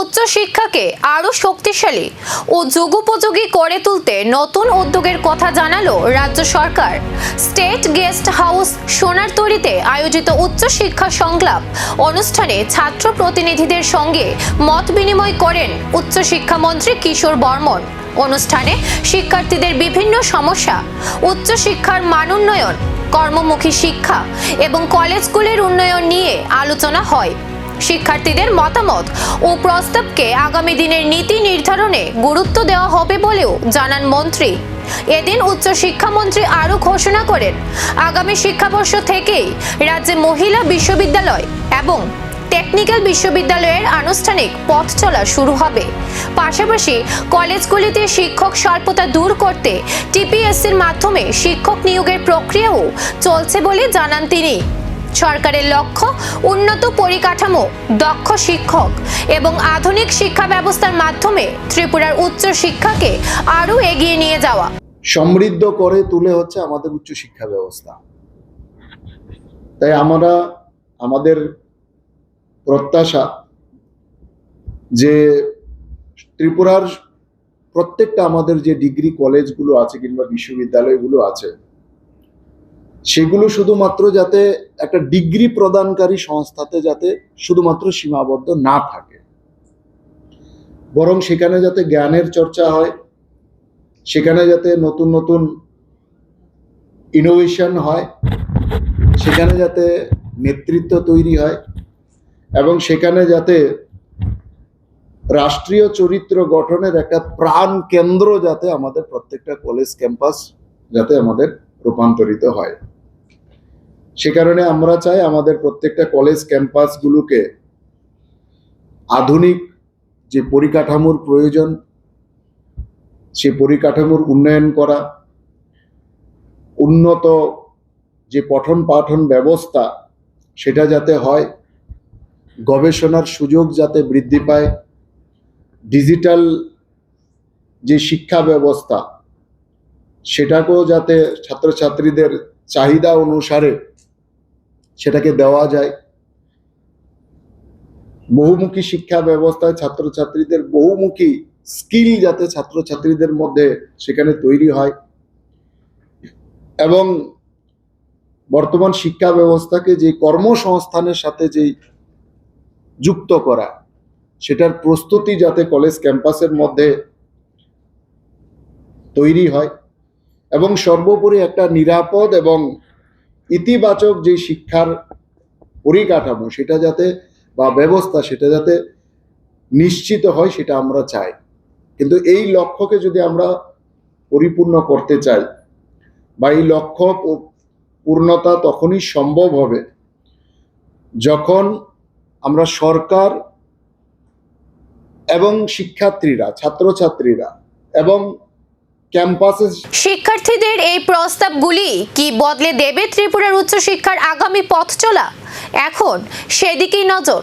উচ্চশিক্ষাকে আরও শক্তিশালী ও যুগোপযোগী করে তুলতে নতুন উদ্যোগের কথা জানালো রাজ্য সরকার। স্টেট গেস্ট হাউস সোনারতরীতে আয়োজিত উচ্চশিক্ষা সংলাপ অনুষ্ঠানে ছাত্র প্রতিনিধিদের সঙ্গে মত বিনিময় করেন উচ্চশিক্ষামন্ত্রী কিশোর বর্মন। অনুষ্ঠানে শিক্ষার্থীদের বিভিন্ন সমস্যা, উচ্চশিক্ষার মান উন্নয়ন, কর্মমুখী শিক্ষা এবং কলেজগুলির উন্নয়ন নিয়ে আলোচনা হয়। শিক্ষার্থীদের মতামত ও প্রস্তাবকে আগামী দিনের নীতি নির্ধারণে গুরুত্ব দেওয়া হবে বলেও জানান মন্ত্রী। এদিন উচ্চশিক্ষামন্ত্রী আরও ঘোষণা করেন, আগামী শিক্ষাবর্ষ থেকেই রাজ্যে মহিলা বিশ্ববিদ্যালয় এবং টেকনিক্যাল বিশ্ববিদ্যালয়ের আনুষ্ঠানিক পথ চলা শুরু হবে। পাশাপাশি কলেজগুলিতে শিক্ষক স্বল্পতা দূর করতে টিপিএসসির মাধ্যমে শিক্ষক নিয়োগের প্রক্রিয়াও চলছে বলে জানান তিনি। সরকারের লক্ষ্য উন্নত পরিকাঠামো, দক্ষ শিক্ষক এবং আধুনিক শিক্ষা ব্যবস্থার মাধ্যমে ত্রিপুরার উচ্চ শিক্ষাকে আরও এগিয়ে নিয়ে যাওয়া। সমৃদ্ধ করে তুলে হচ্ছে আমাদের উচ্চ শিক্ষা ব্যবস্থা। তাই আমরা আমাদের প্রত্যাশা যে ত্রিপুরার প্রত্যেকটা আমাদের যে ডিগ্রি কলেজগুলো আছে কিংবা বিশ্ববিদ্যালয়গুলো আছে সেগুলো শুধুমাত্র যাতে একটা ডিগ্রি প্রদানকারী সংস্থাতে যাতে শুধুমাত্র সীমাবদ্ধ না থাকে, বরং সেখানে যাতে জ্ঞানের চর্চা হয়, সেখানে যাতে নতুন নতুন ইনোভেশন হয়, সেখানে যাতে নেতৃত্ব তৈরি হয় এবং সেখানে যাতে রাষ্ট্রীয় চরিত্র গঠনের একটা প্রাণ কেন্দ্র যাতে আমাদের প্রত্যেকটা কলেজ ক্যাম্পাস যাতে আমাদের রূপান্তরিত হয়। সে কারণে আমরা চাই আমাদের প্রত্যেকটা কলেজ ক্যাম্পাসগুলোকে আধুনিক যে পরিকাঠামোর প্রয়োজন সে পরিকাঠামোর উন্নয়ন করা, উন্নত যে পঠন পাঠন ব্যবস্থা সেটা যাতে হয়, গবেষণার সুযোগ যাতে বৃদ্ধি পায়, ডিজিটাল যে শিক্ষা ব্যবস্থা সেটাকেও যাতে ছাত্রছাত্রীদের চাহিদা অনুসারে সেটাকে দেওয়া যায়, বহুমুখী শিক্ষা ব্যবস্থায় ছাত্রছাত্রীদের বহুমুখী স্কিল যাতে ছাত্রছাত্রীদের মধ্যে সেখানে তৈরি হয় এবং বর্তমান শিক্ষা ব্যবস্থাকে যে কর্মসংস্থানের সাথে যে যুক্ত করা সেটার প্রস্তুতি যাতে কলেজ ক্যাম্পাসের মধ্যে তৈরি হয় এবং সর্বোপরি একটা নিরাপদ এবং ইতিবাচক যে শিক্ষার পরিকাঠামো সেটা যাতে বা ব্যবস্থা সেটা যাতে নিশ্চিত হয় সেটা আমরা চাই। কিন্তু এই লক্ষ্যকে যদি আমরা পরিপূর্ণ করতে চাই বা এই লক্ষ্য পূর্ণতা তখনই সম্ভব হবে যখন আমরা সরকার এবং শিক্ষার্থীরা, ছাত্রছাত্রীরা এবং ক্যাম্পাসে শিক্ষার্থীদের এই প্রস্তাবগুলি কি বদলে দেবে ত্রিপুরার উচ্চশিক্ষার আগামী পথ চলা? এখন সেদিকেই নজর।